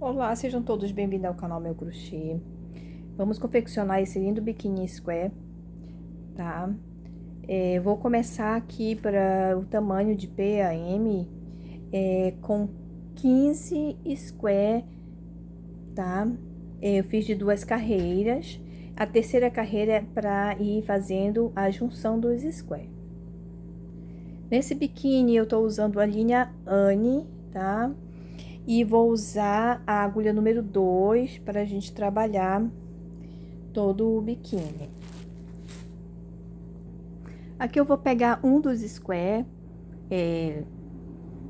Olá, sejam todos bem-vindos ao canal Meu Crochê. Vamos confeccionar esse lindo biquíni square, tá? Vou começar aqui para o tamanho de P a M, com 15 square, tá? Eu fiz de 2 carreiras. A terceira carreira é para ir fazendo a junção dos square. Nesse biquíni eu tô usando a linha Anne, tá? E vou usar a agulha número 2 para a gente trabalhar todo o biquíni. Aqui eu vou pegar um dos square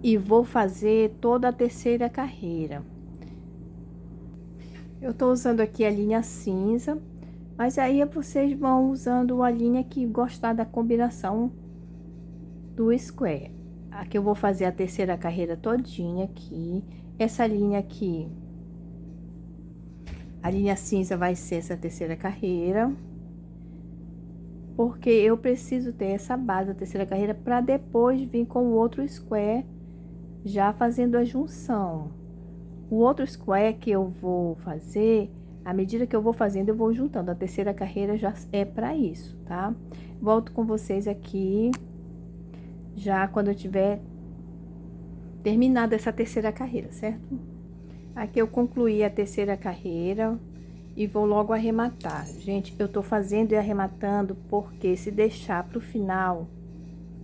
e vou fazer toda a terceira carreira. Eu tô usando aqui a linha cinza, mas aí vocês vão usando a linha que gostar da combinação do square. Aqui eu vou fazer a terceira carreira todinha aqui. Essa linha aqui, a linha cinza vai ser essa terceira carreira, porque eu preciso ter essa base da terceira carreira para depois vir com o outro square já fazendo a junção. O outro square que eu vou fazer, à medida que eu vou fazendo, eu vou juntando. A terceira carreira já é para isso, tá? Volto com vocês aqui já quando eu tiver terminado essa terceira carreira, certo? Aqui eu concluí a terceira carreira e vou logo arrematar. Gente, eu tô fazendo e arrematando porque se deixar pro final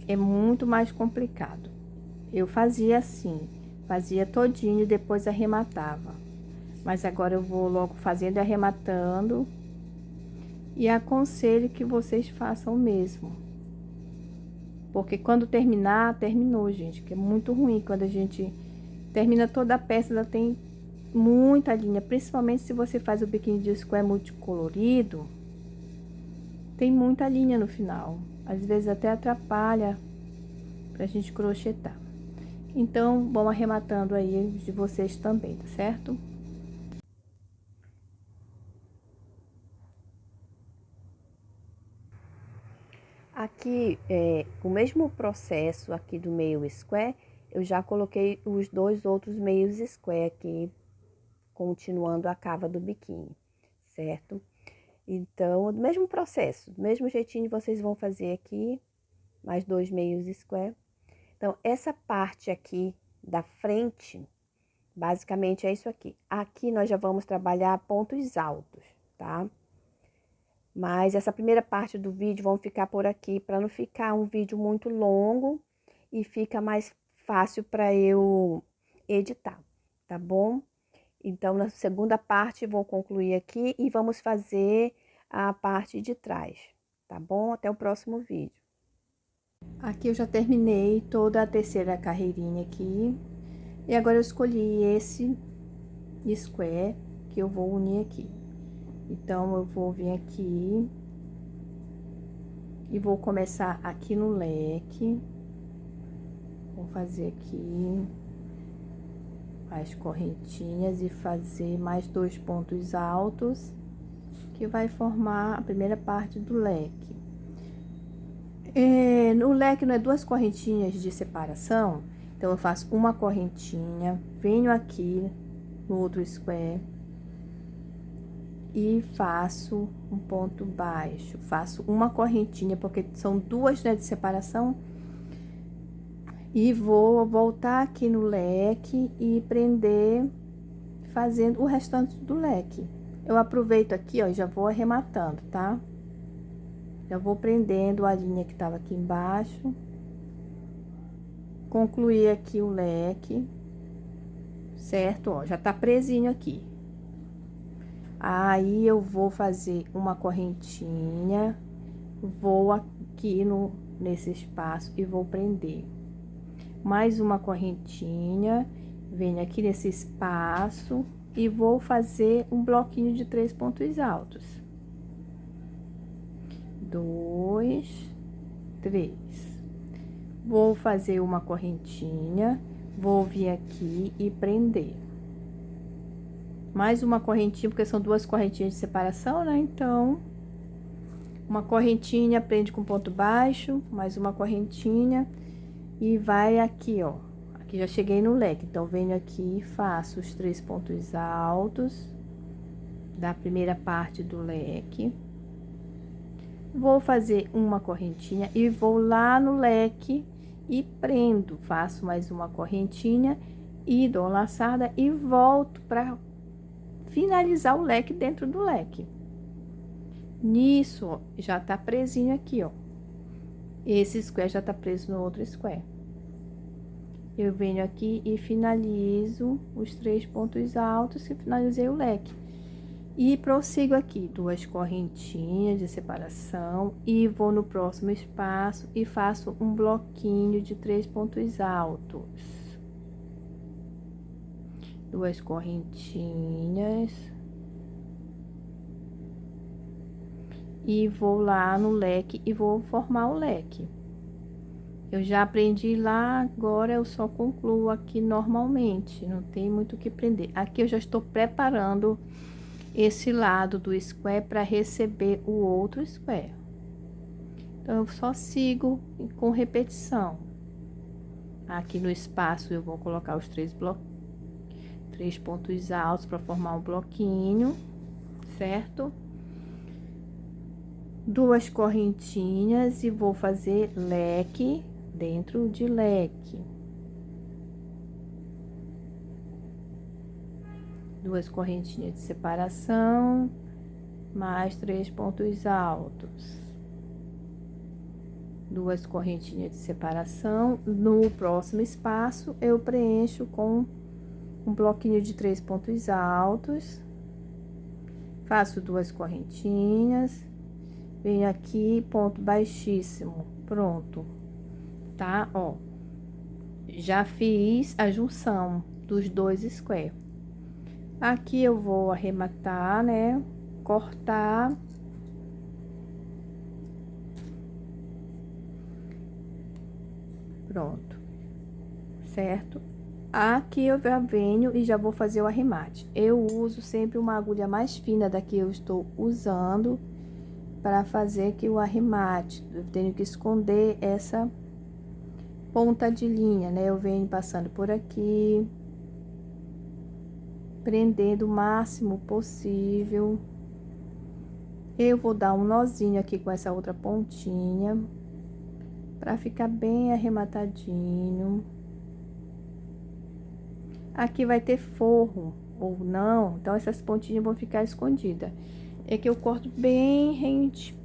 é muito mais complicado. Eu fazia assim, fazia todinho e depois arrematava. Mas agora eu vou logo fazendo e arrematando e aconselho que vocês façam o mesmo. Porque quando terminar, terminou, gente, que é muito ruim quando a gente termina toda a peça, ela tem muita linha, principalmente se você faz o biquíni de square multicolorido, tem muita linha no final, às vezes até atrapalha pra gente crochetar. Então, vão arrematando aí de vocês também, tá certo? Aqui, o mesmo processo aqui do meio square, eu já coloquei os dois outros meios square aqui, continuando a cava do biquíni, certo? Então, do mesmo processo, do mesmo jeitinho vocês vão fazer aqui, mais 2 meios square. Então, essa parte aqui da frente, basicamente é isso aqui. Aqui nós já vamos trabalhar pontos altos, tá? Mas essa primeira parte do vídeo vão ficar por aqui, para não ficar um vídeo muito longo e fica mais fácil para eu editar, tá bom? Então, na segunda parte, vou concluir aqui e vamos fazer a parte de trás, tá bom? Até o próximo vídeo. Aqui eu já terminei toda a terceira carreirinha aqui. E agora eu escolhi esse square que eu vou unir aqui. Então, eu vou vir aqui e vou começar aqui no leque. Vou fazer aqui as correntinhas e fazer mais 2 pontos altos, que vai formar a primeira parte do leque. No leque não é 2 correntinhas de separação, então eu faço uma correntinha, venho aqui no outro square e faço um ponto baixo, faço uma correntinha, porque são 2, né, de separação. E vou voltar aqui no leque e prender, fazendo o restante do leque. Eu aproveito aqui, ó, já vou arrematando, tá? Já vou prendendo a linha que tava aqui embaixo. Concluir aqui o leque, certo? Ó, já tá presinho aqui. Aí, eu vou fazer uma correntinha, vou aqui nesse espaço e vou prender. Mais uma correntinha, venho aqui nesse espaço e vou fazer um bloquinho de 3 pontos altos. 2, 3. Vou fazer uma correntinha, vou vir aqui e prender. Mais uma correntinha, porque são 2 correntinhas de separação, né? Então, uma correntinha, prende com ponto baixo, mais uma correntinha e vai aqui, ó, Aqui já cheguei no leque, então venho aqui e faço os 3 pontos altos da primeira parte do leque. Vou fazer uma correntinha e vou lá no leque e prendo. Faço mais uma correntinha e dou uma laçada e volto para finalizar o leque dentro do leque. Nisso, ó, já tá presinho aqui, ó. Esse square já tá preso no outro square. Eu venho aqui e finalizo os 3 pontos altos e finalizei o leque. E prossigo aqui 2 correntinhas de separação e vou no próximo espaço e faço um bloquinho de 3 pontos altos. 2 correntinhas. E vou lá no leque e vou formar o leque. Eu já aprendi lá, agora eu só concluo aqui normalmente, não tem muito o que prender. Aqui eu já estou preparando esse lado do square para receber o outro square. Então, eu só sigo com repetição. Aqui no espaço eu vou colocar os 3 pontos altos para formar um bloquinho, certo? 2 correntinhas e vou fazer leque dentro de leque. 2 correntinhas de separação, mais 3 pontos altos. 2 correntinhas de separação. No próximo espaço, eu preencho com um bloquinho de 3 pontos altos. Faço 2 correntinhas. Venho aqui, ponto baixíssimo, pronto, tá? Ó, já fiz a junção dos 2 square. Aqui eu vou arrematar, né? Cortar. Pronto, certo? Aqui eu já venho e já vou fazer o arremate. Eu uso sempre uma agulha mais fina da que eu estou usando para fazer aqui o arremate. Eu tenho que esconder essa ponta de linha, né? Eu venho passando por aqui, prendendo o máximo possível. Eu vou dar um nozinho aqui com essa outra pontinha, para ficar bem arrematadinho. Aqui vai ter forro ou não, então essas pontinhas vão ficar escondidas. É que eu corto bem rente,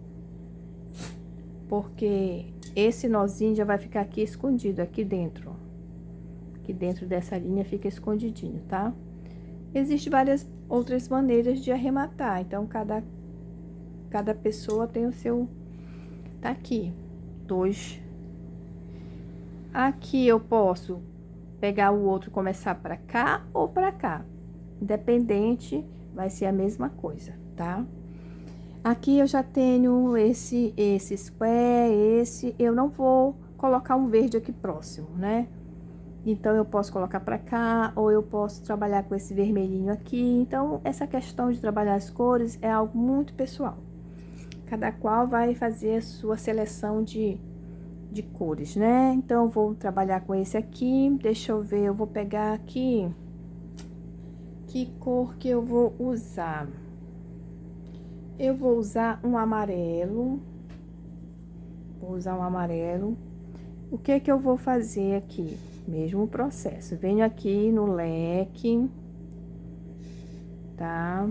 porque esse nozinho já vai ficar aqui escondido, aqui dentro. Aqui dentro dessa linha fica escondidinho, tá? Existem várias outras maneiras de arrematar, então cada pessoa tem o seu. Tá aqui, 2. Aqui eu posso pegar o outro e começar pra cá ou pra cá. Independente, vai ser a mesma coisa, tá? Aqui eu já tenho esse square, eu não vou colocar um verde aqui próximo, né? Então, eu posso colocar pra cá, ou eu posso trabalhar com esse vermelhinho aqui. Então, essa questão de trabalhar as cores é algo muito pessoal. Cada qual vai fazer a sua seleção de cores, né? Então, eu vou trabalhar com esse aqui. Deixa eu ver, eu vou pegar aqui que cor que eu vou usar. Eu vou usar um amarelo. Vou usar um amarelo. O que que eu vou fazer aqui? Mesmo processo. Venho aqui no leque, tá?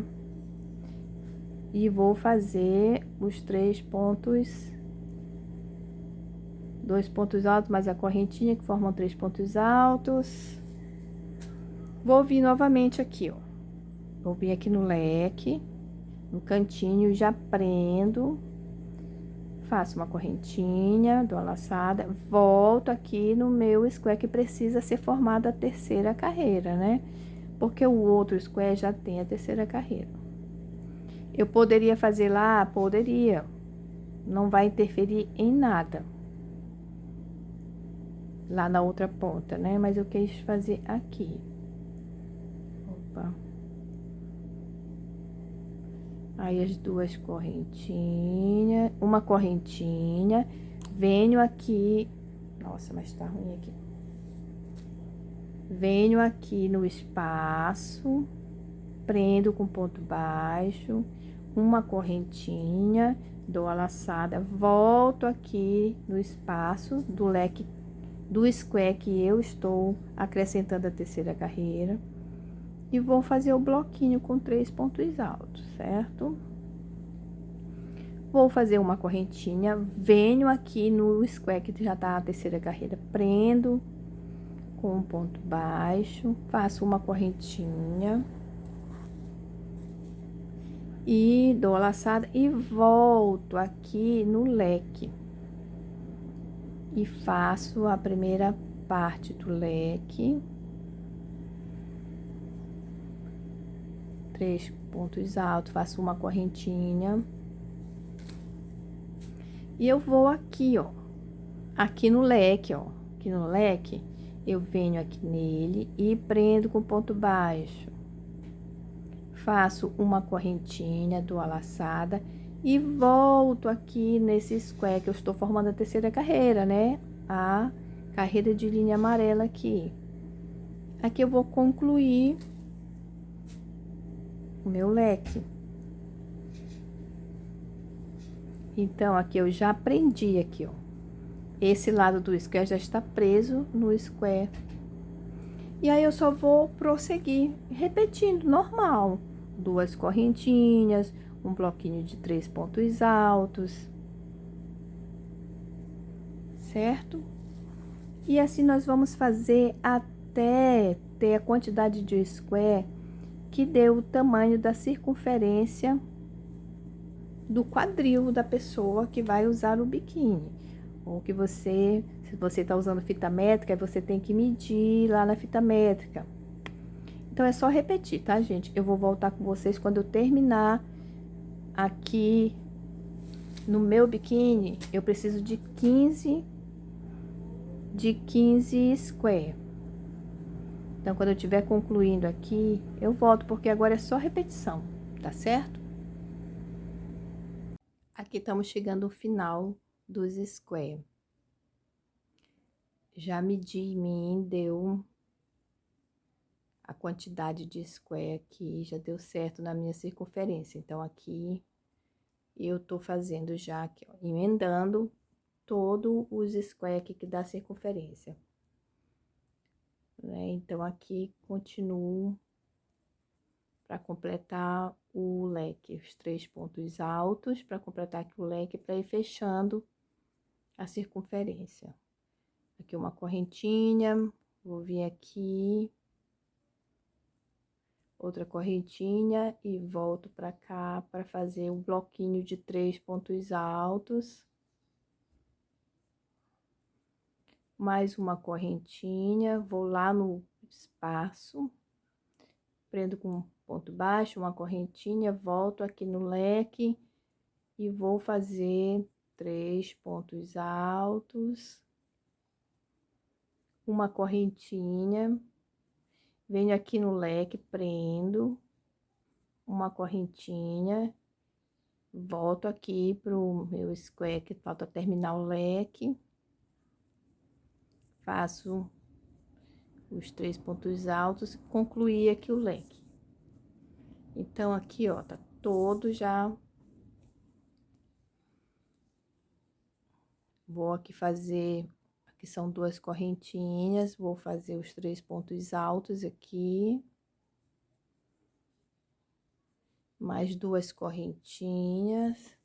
E vou fazer os 3 pontos, 2 pontos altos, mais a correntinha, que formam 3 pontos altos. Vou vir novamente aqui, ó. Vou vir aqui no leque, no cantinho, já prendo, faço uma correntinha, dou uma laçada, volto aqui no meu square que precisa ser formada a terceira carreira, né? Porque o outro square já tem a terceira carreira. Eu poderia fazer lá? Poderia. Não vai interferir em nada. Lá na outra ponta, né? Mas eu quis fazer aqui. Opa. Aí, as 2 correntinhas, uma correntinha, venho aqui, nossa, mas tá ruim aqui. venho aqui no espaço, prendo com ponto baixo, uma correntinha, dou a laçada, volto aqui no espaço do leque do square que eu estou acrescentando a terceira carreira e vou fazer o bloquinho com 3 pontos altos, certo? Vou fazer uma correntinha, venho aqui no square que já tá a terceira carreira, prendo com um ponto baixo, faço uma correntinha e dou a laçada e volto aqui no leque e faço a primeira parte do leque, 3 pontos altos, faço uma correntinha e eu vou aqui, ó, aqui no leque, ó, aqui no leque, eu venho aqui nele e prendo com ponto baixo, faço uma correntinha, dou a laçada e volto aqui nesse square que eu estou formando a terceira carreira, né? A carreira de linha amarela aqui. Aqui eu vou concluir o meu leque. Então, aqui eu já prendi aqui, ó. Esse lado do square já está preso no square. E aí, eu só vou prosseguir repetindo, normal. 2 correntinhas, um bloquinho de 3 pontos altos. Certo? E assim, nós vamos fazer até ter a quantidade de square que deu o tamanho da circunferência do quadril da pessoa que vai usar o biquíni. Ou que você, se você tá usando fita métrica, você tem que medir lá na fita métrica. Então, é só repetir, tá, gente? Eu vou voltar com vocês quando eu terminar aqui no meu biquíni. Eu preciso de 15 square. Então, quando eu estiver concluindo aqui, eu volto, porque agora é só repetição, tá certo? Aqui estamos chegando ao final dos square. Já medi em mim, deu a quantidade de square aqui, já deu certo na minha circunferência. Então, aqui eu tô fazendo já aqui, ó, emendando todo os square aqui que dá circunferência. Né? Então, aqui continuo para completar o leque, os 3 pontos altos, para completar aqui o leque, para ir fechando a circunferência. Aqui uma correntinha, vou vir aqui, outra correntinha e volto para cá para fazer um bloquinho de 3 pontos altos. Mais uma correntinha, vou lá no espaço, prendo com um ponto baixo, uma correntinha, volto aqui no leque e vou fazer 3 pontos altos, uma correntinha, venho aqui no leque, prendo, uma correntinha, volto aqui pro meu square, que falta terminar o leque, faço os 3 pontos altos e concluir aqui o leque. Então, aqui, ó, tá todo já. Vou aqui fazer, aqui são 2 correntinhas, vou fazer os 3 pontos altos aqui. Mais 2 correntinhas.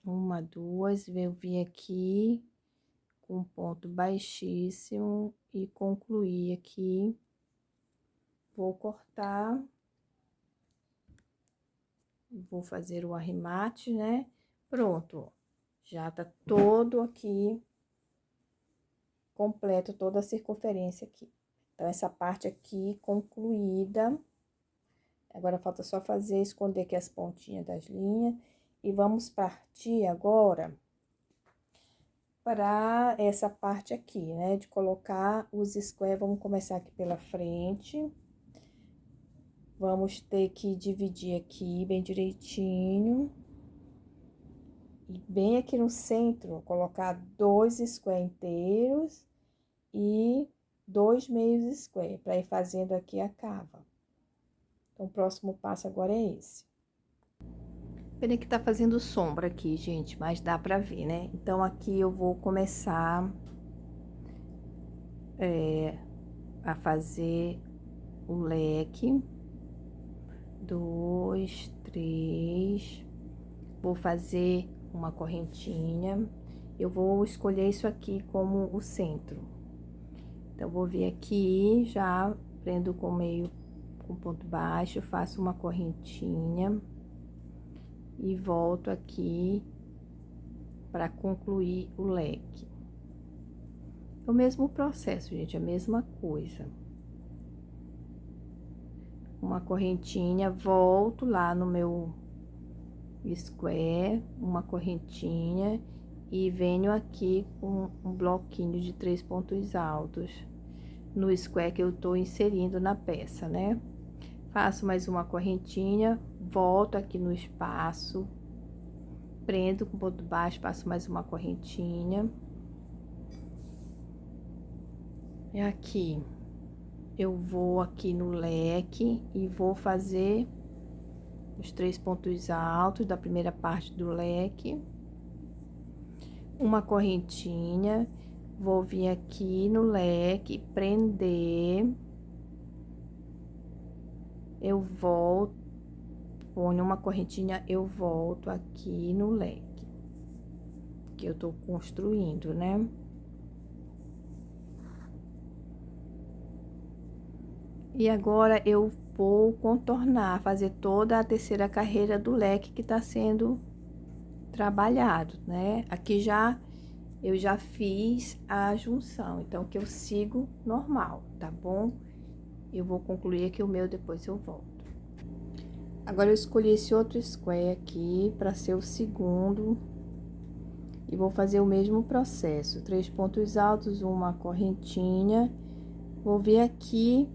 Uma, 2, eu vim aqui com um ponto baixíssimo e concluir aqui. Vou cortar. Vou fazer o arremate, né? Pronto, ó. Já tá todo aqui completo, toda a circunferência aqui. Então, essa parte aqui concluída. Agora, falta só fazer, esconder aqui as pontinhas das linhas. E vamos partir agora para essa parte aqui, né? De colocar os square. Vamos começar aqui pela frente. Vamos ter que dividir aqui bem direitinho. E bem aqui no centro, colocar 2 square inteiros e 2 meios square, para ir fazendo aqui a cava. Então, o próximo passo agora é esse. Pena que tá fazendo sombra aqui, gente, mas dá pra ver, né? Então, aqui eu vou começar a fazer o leque. 2, 3. Vou fazer uma correntinha. Eu vou escolher isso aqui como o centro. Então, vou vir aqui, já prendo com meio com ponto baixo, faço uma correntinha e volto aqui para concluir o leque. É o mesmo processo, gente, a mesma coisa. Uma correntinha, volto lá no meu square, uma correntinha e venho aqui com um bloquinho de 3 pontos altos no square que eu tô inserindo na peça, né? Faço mais uma correntinha, volto aqui no espaço, prendo com ponto baixo, passo mais uma correntinha. E aqui, eu vou aqui no leque e vou fazer os 3 pontos altos da primeira parte do leque. Uma correntinha, vou vir aqui no leque, prender. Eu volto, ponho uma correntinha, eu volto aqui no leque, que eu tô construindo, né? E agora, eu vou contornar, fazer toda a terceira carreira do leque que tá sendo trabalhado, né? Aqui eu já fiz a junção, então, que eu sigo normal, tá bom? Eu vou concluir aqui o meu, depois eu volto. Agora, eu escolhi esse outro square aqui para ser o segundo. E vou fazer o mesmo processo, 3 pontos altos, uma correntinha. Vou vir aqui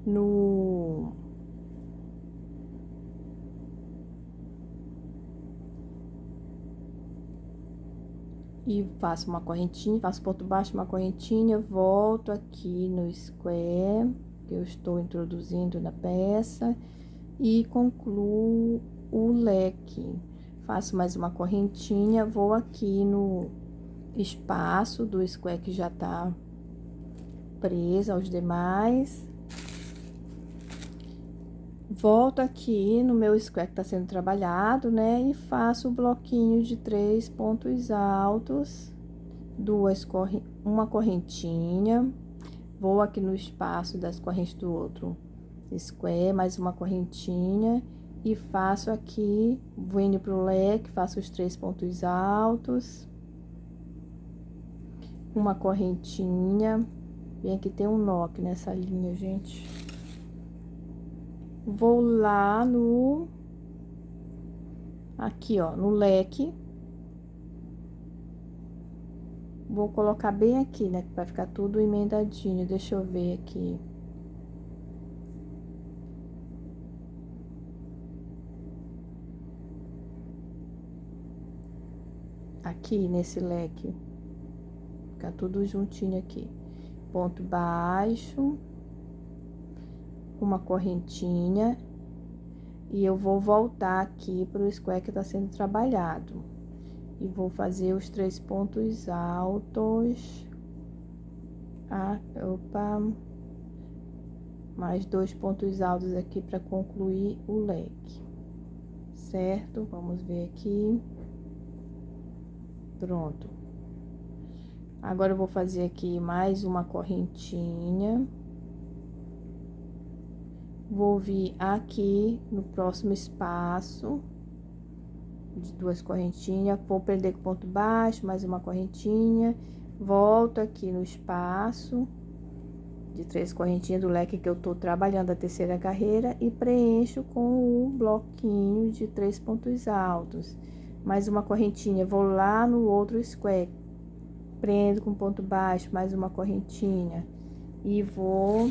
no... E faço uma correntinha, faço ponto baixo, uma correntinha, volto aqui no square que eu estou introduzindo na peça e concluo o leque. Faço mais uma correntinha, vou aqui no espaço do square que já tá presa aos demais. Volto aqui no meu square que tá sendo trabalhado, né? E faço o bloquinho de 3 pontos altos, uma correntinha. Vou aqui no espaço das correntes do outro square, mais uma correntinha. E faço aqui, venho pro leque, faço os 3 pontos altos. Uma correntinha. Bem, aqui tem um nó aqui nessa linha, gente. Vou lá no... Aqui, ó, no leque. Vou colocar bem aqui, né? Pra ficar tudo emendadinho. Deixa eu ver aqui. Aqui, nesse leque. Ficar tudo juntinho aqui. Ponto baixo. Uma correntinha. E eu vou voltar aqui pro square que tá sendo trabalhado. E vou fazer os 3 pontos altos. Mais 2 pontos altos aqui para concluir o leque. Certo? Vamos ver aqui. Pronto. Agora, eu vou fazer aqui mais uma correntinha. Vou vir aqui no próximo espaço de 2 correntinhas, vou prender com ponto baixo, mais uma correntinha, volto aqui no espaço de 3 correntinhas do leque que eu tô trabalhando a terceira carreira e preencho com o bloquinho de 3 pontos altos. Mais uma correntinha, vou lá no outro square, prendo com ponto baixo, mais uma correntinha e vou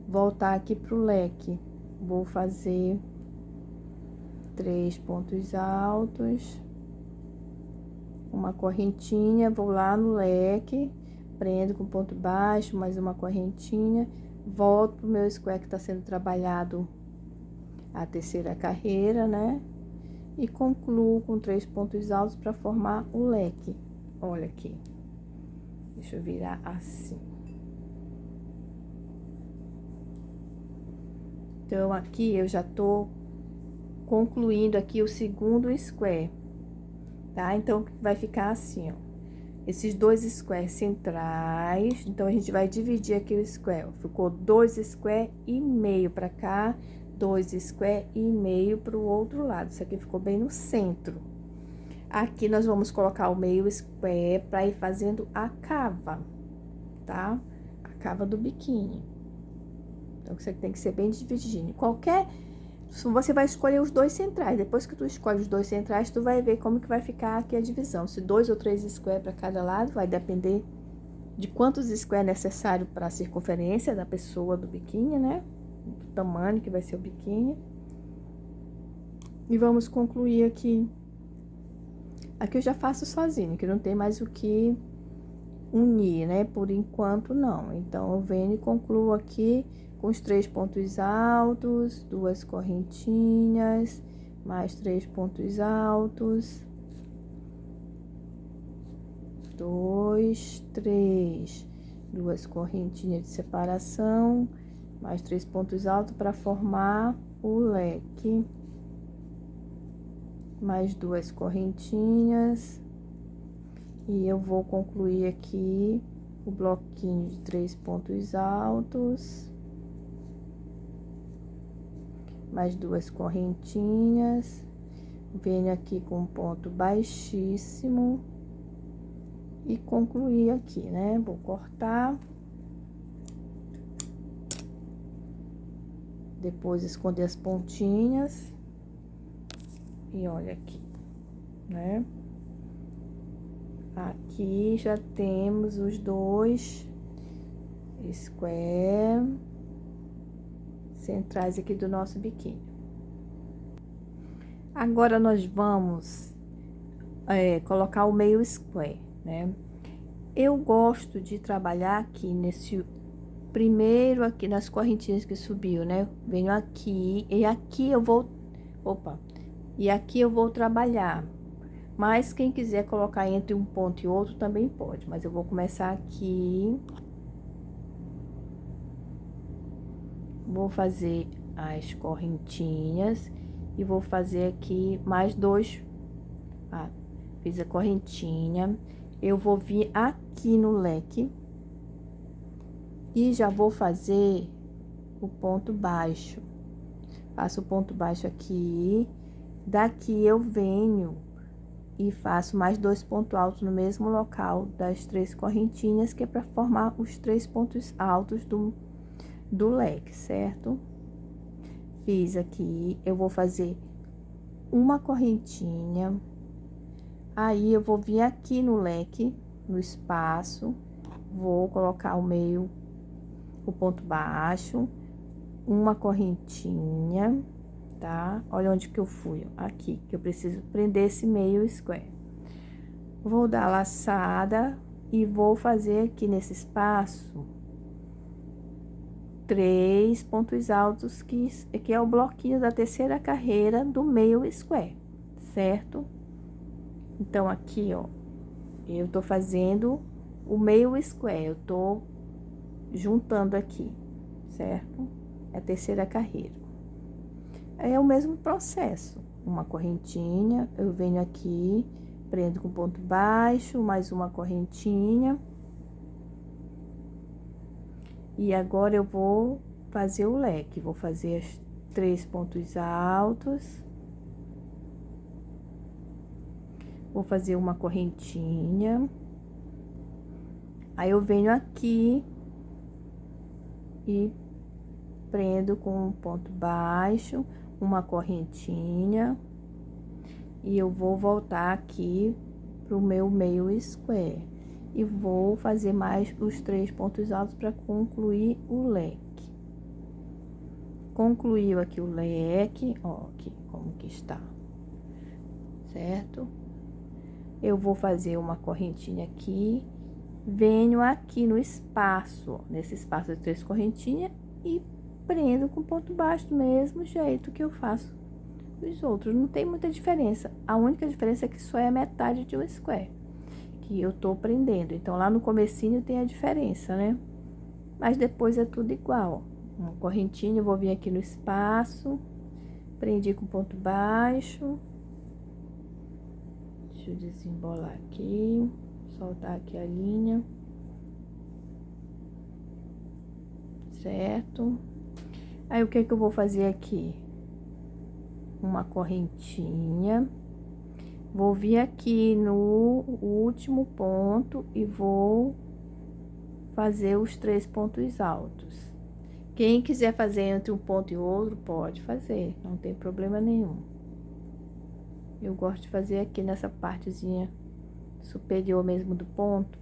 voltar aqui pro leque. Vou fazer 3 pontos altos uma correntinha, vou lá no leque, prendo com ponto baixo, mais uma correntinha, volto pro meu square que tá sendo trabalhado a terceira carreira, né? E concluo com 3 pontos altos para formar o leque. Olha aqui. Deixa eu virar assim. Então, aqui eu já tô concluindo aqui o segundo square, tá? Então, vai ficar assim, ó. Esses 2 squares centrais, então, a gente vai dividir aqui o square. Ficou 2 square e meio pra cá, 2 square e meio pro outro lado. Isso aqui ficou bem no centro. Aqui, nós vamos colocar o meio square pra ir fazendo a cava, tá? A cava do biquíni. Então, isso aqui tem que ser bem divididinho. Você vai escolher os 2 centrais. Depois que tu escolhe os 2 centrais, tu vai ver como que vai ficar aqui a divisão. Se 2 ou 3 square para cada lado, vai depender de quantos square é necessário para a circunferência da pessoa do biquíni, né? Do tamanho que vai ser o biquíni. E vamos concluir aqui. Aqui eu já faço sozinho, que não tem mais o que unir, né? Por enquanto, não. Então, eu venho e concluo aqui com os 3 pontos altos, 2 correntinhas, mais 3 pontos altos, 2, 3, 2 correntinhas de separação, mais 3 pontos altos para formar o leque, mais 2 correntinhas, e eu vou concluir aqui o bloquinho de 3 pontos altos, mais 2 correntinhas, venho aqui com um ponto baixíssimo e concluir aqui, né? Vou cortar, depois esconder as pontinhas e olha aqui, né? Aqui já temos os 2 square centrais aqui do nosso biquíni. Agora, nós vamos colocar o meio square, né? Eu gosto de trabalhar aqui nesse primeiro, aqui nas correntinhas que subiu, né? Venho aqui, e aqui eu vou... Opa! E aqui eu vou trabalhar. Mas quem quiser colocar entre um ponto e outro também pode. Mas eu vou começar aqui... Vou fazer as correntinhas e vou fazer aqui mais 2. Fiz a correntinha. Eu vou vir aqui no leque e já vou fazer o ponto baixo. Faço o ponto baixo aqui. Daqui eu venho e faço mais 2 pontos altos no mesmo local das 3 correntinhas, que é para formar os 3 pontos altos do leque, certo? Fiz aqui, eu vou fazer uma correntinha, aí eu vou vir aqui no leque, no espaço, vou colocar o ponto baixo, uma correntinha, tá? Olha onde que eu fui, ó, aqui, que eu preciso prender esse meio square. Vou dar a laçada e vou fazer aqui nesse espaço 3 pontos altos, que é o bloquinho da terceira carreira do meio square, certo? Então, aqui, ó, eu tô fazendo o meio square, eu tô juntando aqui, certo? É a terceira carreira. É o mesmo processo, uma correntinha, eu venho aqui, prendo com ponto baixo, mais uma correntinha. E agora eu vou fazer o leque, vou fazer os 3 pontos altos. Vou fazer uma correntinha. Aí eu venho aqui e prendo com um ponto baixo, uma correntinha. E eu vou voltar aqui pro meu meio square. E vou fazer mais os 3 pontos altos para concluir o leque. Concluiu aqui o leque, ó, aqui como que está, certo? eu vou fazer uma correntinha aqui, venho aqui no espaço, ó, nesse espaço de 3 correntinhas e prendo com ponto baixo do mesmo jeito que eu faço os outros. Não tem muita diferença, a única diferença é que só é a metade de um square que eu tô prendendo. Então, lá no comecinho tem a diferença, né? Mas depois é tudo igual, ó. Uma correntinha, eu vou vir aqui no espaço, prendi com ponto baixo. Deixa eu desembolar aqui, soltar aqui a linha. Certo? Aí, o que que eu vou fazer aqui? Uma correntinha. Vou vir aqui no último ponto e vou fazer os 3 pontos altos. Quem quiser fazer entre um ponto e outro, pode fazer, não tem problema nenhum. Eu gosto de fazer aqui nessa partezinha superior mesmo do ponto.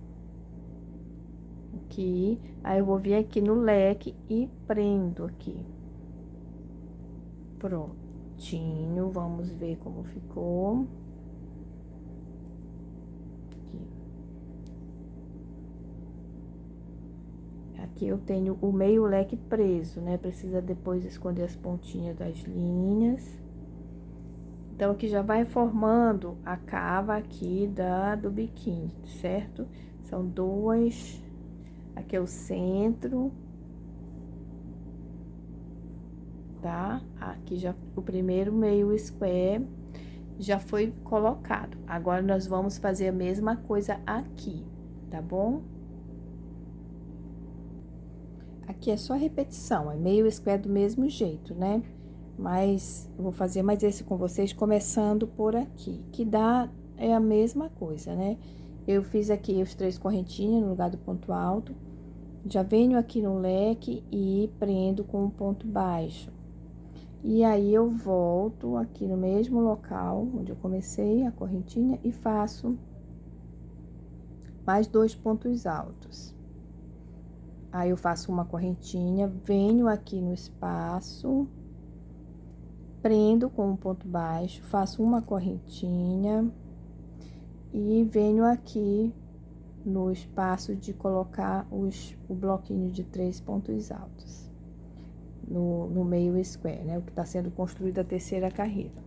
Aqui, aí eu vou vir aqui no leque e prendo aqui. Prontinho, vamos ver como ficou. Aqui eu tenho o meio leque preso, né? Precisa depois esconder as pontinhas das linhas. Então, aqui já vai formando a cava aqui do biquíni, certo? São 2, aqui é o centro, tá? Aqui já o primeiro meio square já foi colocado. Agora, nós vamos fazer a mesma coisa aqui, tá bom? Aqui é só repetição, é meio square do mesmo jeito, né? Mas eu vou fazer mais esse com vocês, começando por aqui, que é a mesma coisa, né? Eu fiz aqui os 3 correntinhas no lugar do ponto alto, já venho aqui no leque e prendo com um ponto baixo. E aí, eu volto aqui no mesmo local onde eu comecei a correntinha e faço mais 2 pontos altos. Aí, eu faço uma correntinha, venho aqui no espaço, prendo com um ponto baixo, faço uma correntinha e venho aqui no espaço de colocar o bloquinho de 3 pontos altos no meio square, né? O que tá sendo construído a terceira carreira.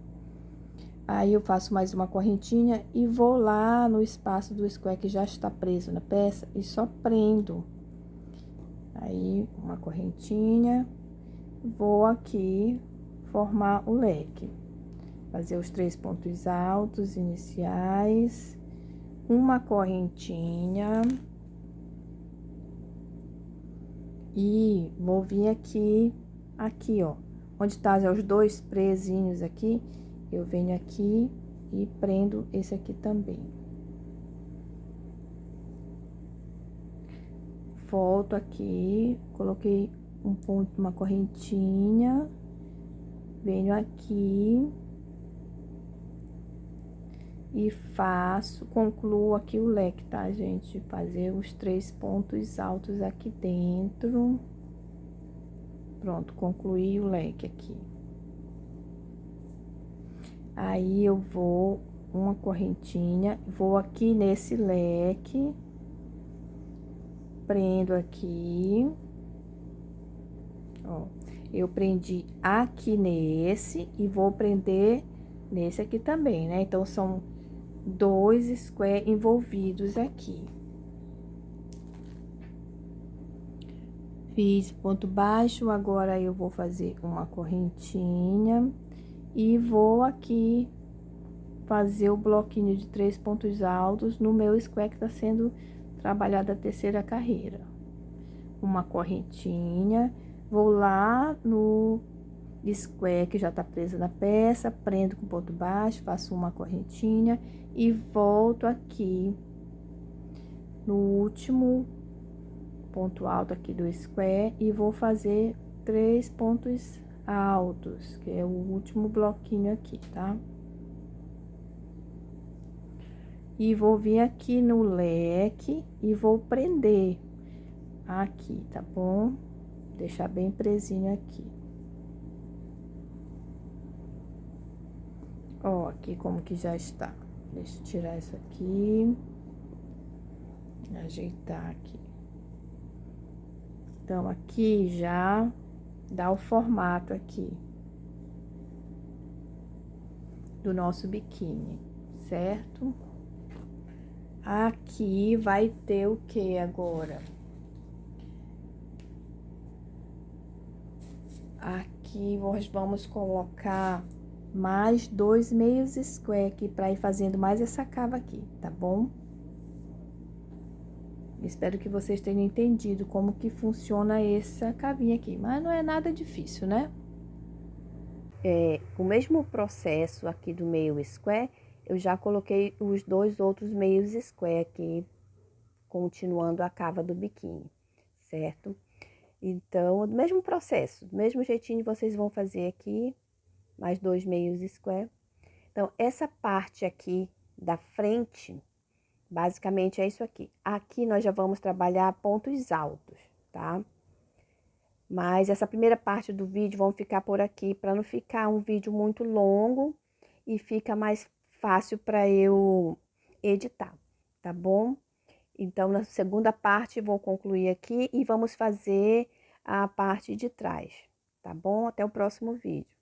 Aí, eu faço mais uma correntinha e vou lá no espaço do square que já está preso na peça e só prendo. Aí, uma correntinha, vou aqui formar o leque, fazer os 3 pontos altos iniciais, uma correntinha e vou vir aqui, ó, onde tá já os 2 presinhos aqui, eu venho aqui e prendo esse aqui também. Volto aqui, coloquei um ponto, uma correntinha, venho aqui e concluo aqui o leque, tá, gente? Fazer os 3 pontos altos aqui dentro. Pronto, concluí o leque aqui. Aí, eu vou uma correntinha, vou aqui nesse leque, prendo aqui, ó, eu prendi aqui nesse e vou prender nesse aqui também, né? Então, são 2 square envolvidos aqui. Fiz ponto baixo, agora eu vou fazer uma correntinha e vou aqui fazer o bloquinho de 3 pontos altos no meu square que tá sendo trabalhada a terceira carreira. Uma correntinha, vou lá no square que já tá presa na peça, prendo com ponto baixo, faço uma correntinha e volto aqui no último ponto alto aqui do square e vou fazer 3 pontos altos, que é o último bloquinho aqui, tá? E vou vir aqui no leque e vou prender aqui, tá bom? Deixar bem presinho aqui. Ó, aqui como que já está. Deixa eu tirar isso aqui. Ajeitar aqui. Então, aqui já dá o formato aqui do nosso biquíni, certo? Aqui vai ter o que agora? Aqui nós vamos colocar mais 2 meios square aqui para ir fazendo mais essa cava aqui, tá bom? Espero que vocês tenham entendido como que funciona essa cavinha aqui, mas não é nada difícil, né? O mesmo processo aqui do meio square, eu já coloquei os 2 outros meios square aqui, continuando a cava do biquíni, certo? Então, do mesmo processo, do mesmo jeitinho vocês vão fazer aqui, mais 2 meios square. Então, essa parte aqui da frente, basicamente é isso aqui. Aqui nós já vamos trabalhar pontos altos, tá? Mas essa primeira parte do vídeo vamos ficar por aqui, para não ficar um vídeo muito longo e fica mais fácil para eu editar, tá bom? Então, na segunda parte, vou concluir aqui e vamos fazer a parte de trás, tá bom? Até o próximo vídeo.